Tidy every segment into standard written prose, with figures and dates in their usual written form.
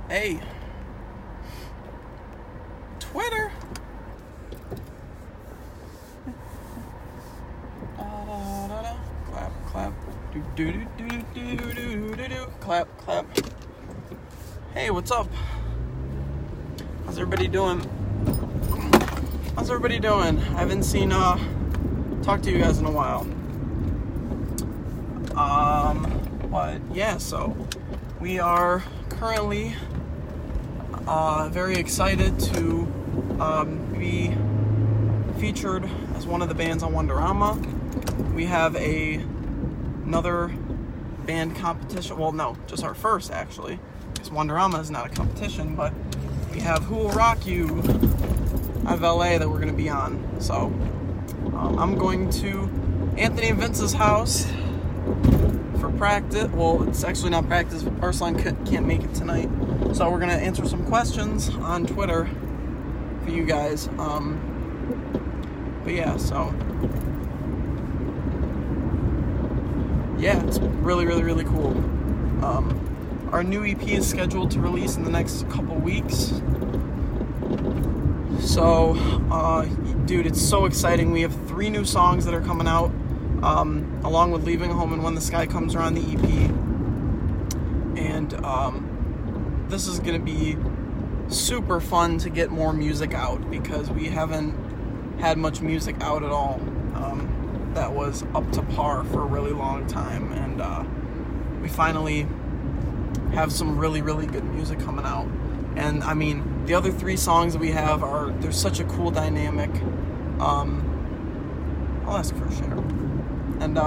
Hey. Twitter. Clap, clap. Do do do do do do do do. Clap, clap. Hey, what's up? How's everybody doing? I haven't seen talked to you guys in a while. But yeah, so we are currently very excited to be featured as one of the bands on Wonderama. We have another band competition. Well, no, just our first actually, because Wonderama is not a competition. But we have Who Will Rock You out of LA that we're going to be on. So I'm going to Anthony and Vince's house for practice. Well, it's actually not practice. Arslan can't make it tonight, so we're going to answer some questions on Twitter for you guys. But yeah, so yeah, it's really, really, really cool. Our new EP is scheduled to release in the next couple weeks. So, dude, it's so exciting. We have 3 new songs that are coming out, along with Leaving Home and When the Sky Comes Around, the EP. And this is going to be super fun to get more music out, because we haven't had much music out at all that was up to par for a really long time. And we finally have some really, really good music coming out. And I mean, the other 3 songs that we have there's such a cool dynamic. I'll ask for a share. And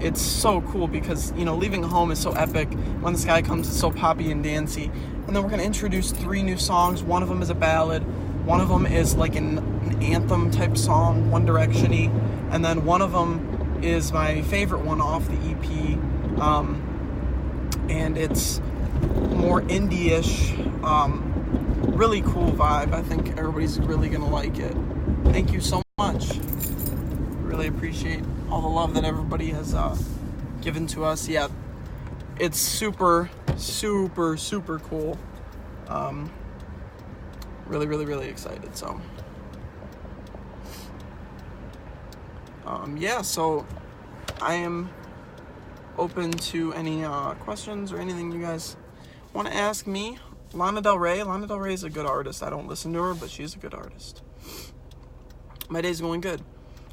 it's so cool because, you know, Leaving Home is so epic. When the Sky Comes, it's so poppy and dancey. And then we're going to introduce 3 new songs. One of them is a ballad. One of them is like an anthem type song, One Direction-y. And then one of them is my favorite one off the EP. And it's more indie-ish, really cool vibe. I think everybody's really gonna like it. Thank you so much. Really appreciate all the love that everybody has given to us. Yeah, it's super, super, super cool. Really, really, really excited. So, yeah. So, I am open to any questions or anything you guys want to ask me. Lana Del Rey is a good artist. I don't listen to her, but she's a good artist. My day's going good.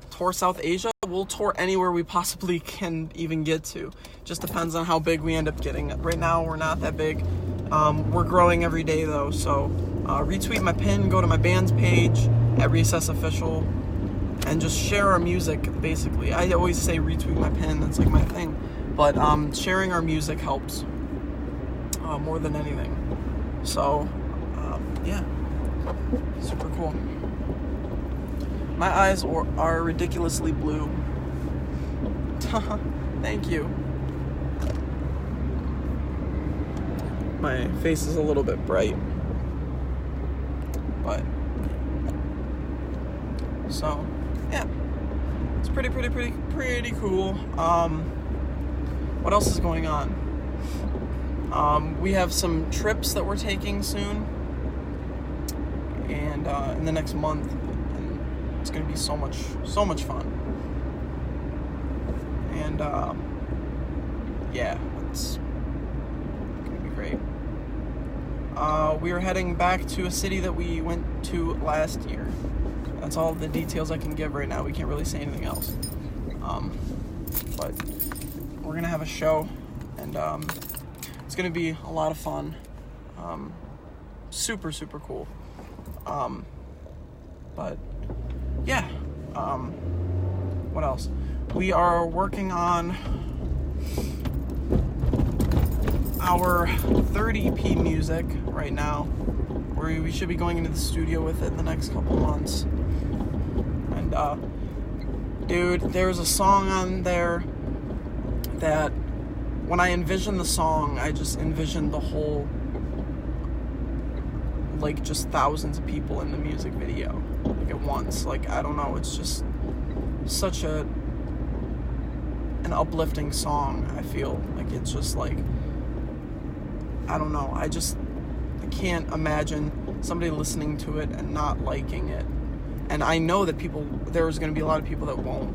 Tour South Asia. We'll tour anywhere we possibly can even get to. Just depends on how big we end up getting. Right now, we're not that big. We're growing every day, though. So retweet my pin, go to my band's page at Recess Official, and just share our music, basically. I always say retweet my pin. That's like my thing. But sharing our music helps more than anything. So, yeah, super cool. My eyes are ridiculously blue. Thank you. My face is a little bit bright. But, so, yeah. It's pretty cool. What else is going on? We have some trips that we're taking soon, and in the next month, and it's going to be so much fun. And yeah, it's going to be great. We are heading back to a city that we went to last year. That's all the details I can give right now. We can't really say anything else. But we're going to have a show, and it's going to be a lot of fun. Super cool. But yeah. What else? We are working on our third EP music right now, where we should be going into the studio with it in the next couple months. And dude, there's a song on there that when I envision the song, I just envision the whole, like, just thousands of people in the music video, like, at once. Like, I don't know, it's just such an uplifting song. I feel like it's just like, I don't know. I can't imagine somebody listening to it and not liking it. And I know that there's going to be a lot of people that won't,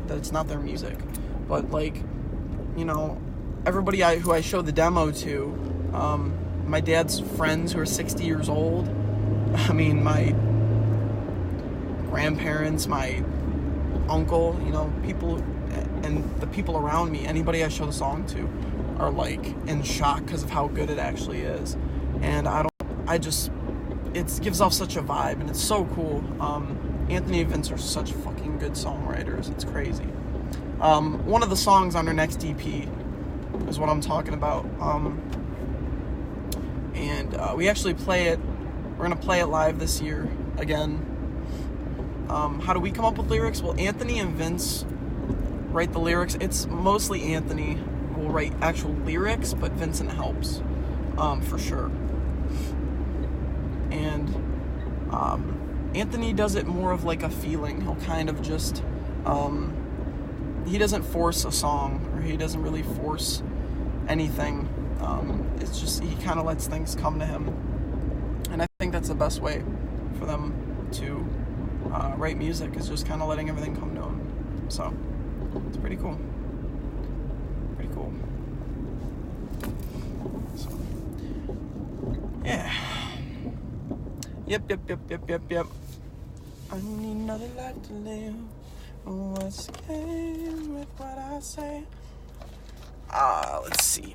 that it's not their music. But, like, everybody who I show the demo to, my dad's friends who are 60 years old, I mean, my grandparents, my uncle, people, and the people around me, anybody I show the song to are, like, in shock because of how good it actually is. And it gives off such a vibe, and it's so cool. Anthony and Vince are such fucking good songwriters. It's crazy. One of the songs on our next EP is what I'm talking about. And we actually play it. We're going to play it live this year again. How do we come up with lyrics? Well, Anthony and Vince write the lyrics. It's mostly Anthony will write actual lyrics, but Vincent helps, for sure. And Anthony does it more of like a feeling. He'll kind of just, he doesn't force a song, or he doesn't really force anything. It's just, he kind of lets things come to him. And I think that's the best way for them to write music, is just kind of letting everything come to him. So, it's pretty cool. Pretty cool. So, yeah. Yep. I need another life to live. What's the game with what I say? Let's see.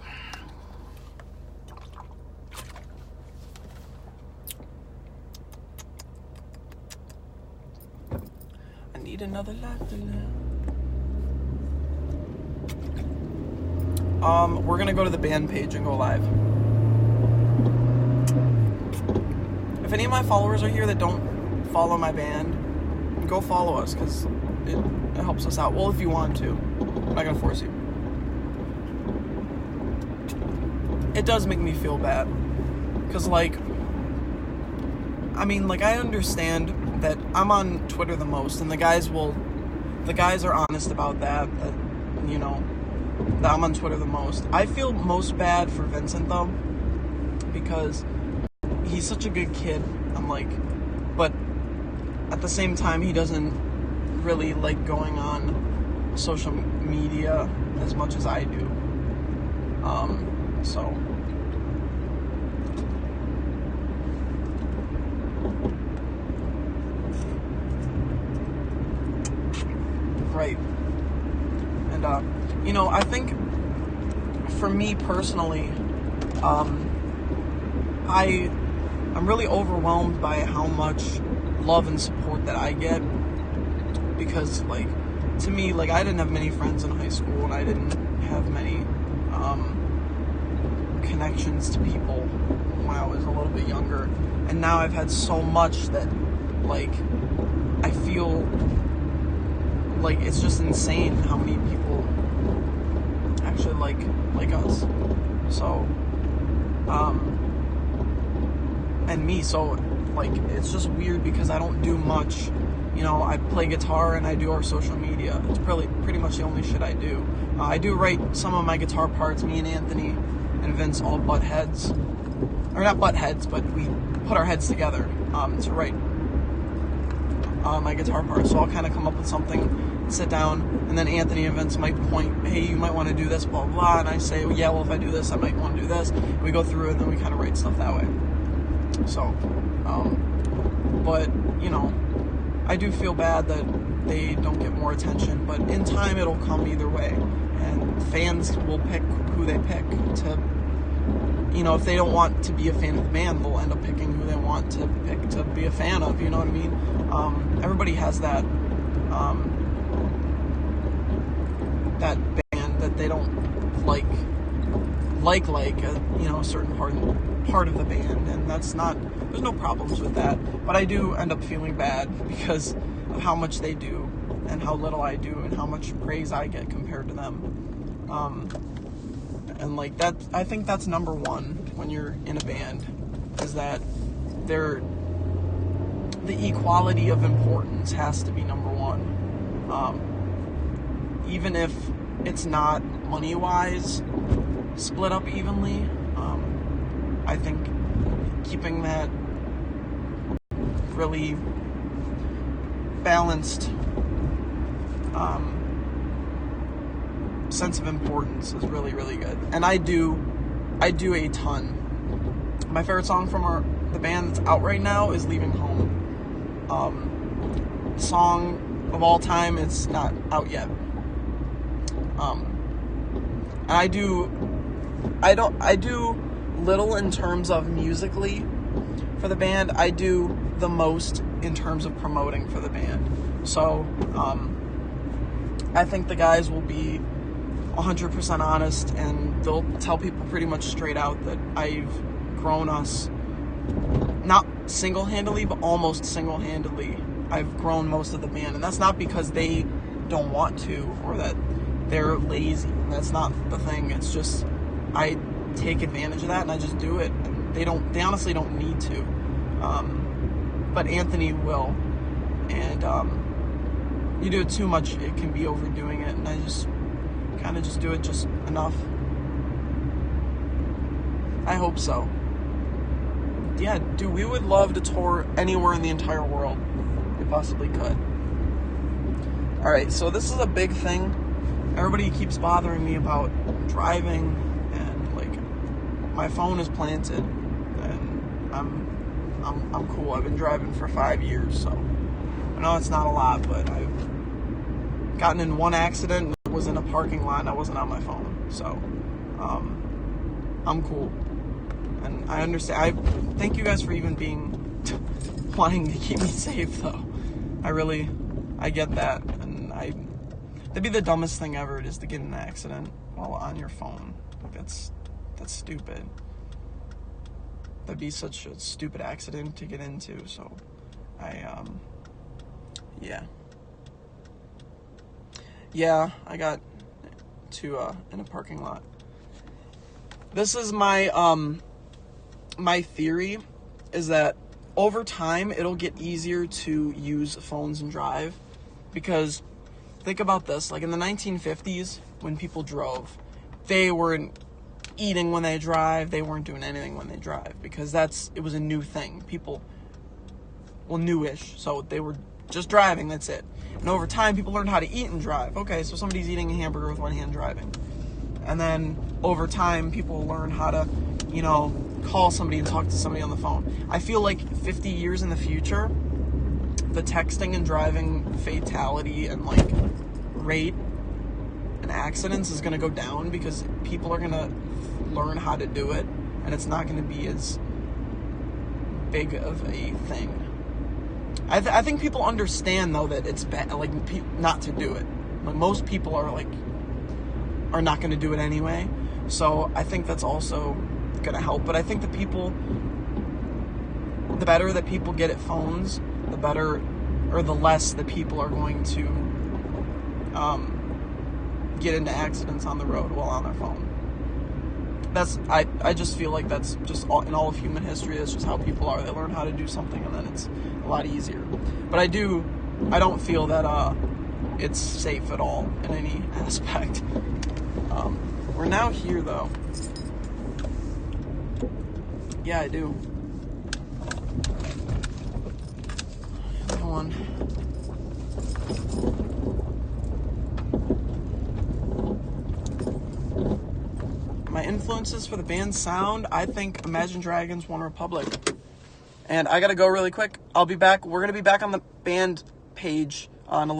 I need another life to live. We're gonna go to the band page and go live. If any of my followers are here that don't follow my band, go follow us, because it helps us out. Well, if you want to. I'm not gonna force you. It does make me feel bad, because, like, I mean, like, I understand that I'm on Twitter the most, and the guys are honest about that I'm on Twitter the most. I feel most bad for Vincent, though, because he's such a good kid. I'm like, but at the same time, he doesn't really like going on social media as much as I do. So right. And I think for me personally, I'm really overwhelmed by how much love and support that I get, because, like, to me, like, I didn't have many friends in high school, and I didn't have many connections to people when I was a little bit younger, and now I've had so much that, like, I feel like it's just insane how many people actually like us. So and me, so, like, it's just weird because I don't do much. I play guitar and I do our social media. It's pretty much the only shit I do. I do write some of my guitar parts. Me and Anthony and Vince all butt heads. Or not butt heads, but we put our heads together to write my guitar parts. So I'll kind of come up with something, sit down, and then Anthony and Vince might point, hey, you might want to do this, blah, blah, blah. And I say, well, yeah, well, if I do this, I might want to do this. And we go through it, and then we kind of write stuff that way. So, but, I do feel bad that they don't get more attention, but in time it'll come either way, and fans will pick who they pick to, if they don't want to be a fan of the band, they'll end up picking who they want to pick to be a fan of, you know what I mean? Everybody has that band that they don't like a certain part of the band, and there's no problems with that, but I do end up feeling bad because of how much they do and how little I do and how much praise I get compared to them. And like that, I think that's number one when you're in a band, is that the equality of importance has to be number one. Even if it's not money-wise split up evenly, I think keeping that really balanced sense of importance is really, really good. And I do a ton. My favorite song from the band that's out right now is Leaving Home. Song of all time, it's not out yet. And I do little in terms of musically for the band. I do the most in terms of promoting for the band. So I think the guys will be 100% honest, and they'll tell people pretty much straight out that I've grown us, not single-handedly, but almost single-handedly. I've grown most of the band, and that's not because they don't want to or that they're lazy. That's not the thing. It's just I take advantage of that and I just do it. And they honestly don't need to. But Anthony will. And you do it too much, it can be overdoing it, and I just kind of just do it just enough. I hope so. Yeah, dude, we would love to tour anywhere in the entire world we possibly could. Alright, so this is a big thing. Everybody keeps bothering me about driving, and like my phone is planted, and I'm cool. I've been driving for 5 years, so I know it's not a lot, but I've gotten in one accident and it was in a parking lot and I wasn't on my phone. So I'm cool. And I understand. I thank you guys for even wanting to keep me safe, though. I get that, and that'd be the dumbest thing ever, just to get in an accident while on your phone. Like, that's stupid. That'd be such a stupid accident to get into. So yeah, I got in a parking lot. This is my my theory is that over time it'll get easier to use phones and drive, because think about this, like in the 1950s when people drove, they weren't eating when they drive, they weren't doing anything when they drive, because it was a new thing. People, newish, so they were just driving, that's it. And over time people learned how to eat and drive. Okay, so somebody's eating a hamburger with one hand driving. And then over time people learn how to, call somebody and talk to somebody on the phone. I feel like 50 years in the future, the texting and driving fatality and like rate and accidents is going to go down, because people are going to learn how to do it, and it's not going to be as big of a thing. I think people understand, though, that it's bad, like, not to do it. Like, most people are not going to do it anyway. So I think that's also going to help. But I think the better that people get at phones, the better, or the less that people are going to get into accidents on the road while on their phone. I just feel like that's just in all of human history. That's just how people are. They learn how to do something, and then it's a lot easier. But I don't feel that it's safe at all in any aspect. We're now here, though. Yeah, I do. Come on. My influences for the band's sound, I think Imagine Dragons, OneRepublic. And I gotta go really quick. I'll be back. We're gonna be back on the band page on a little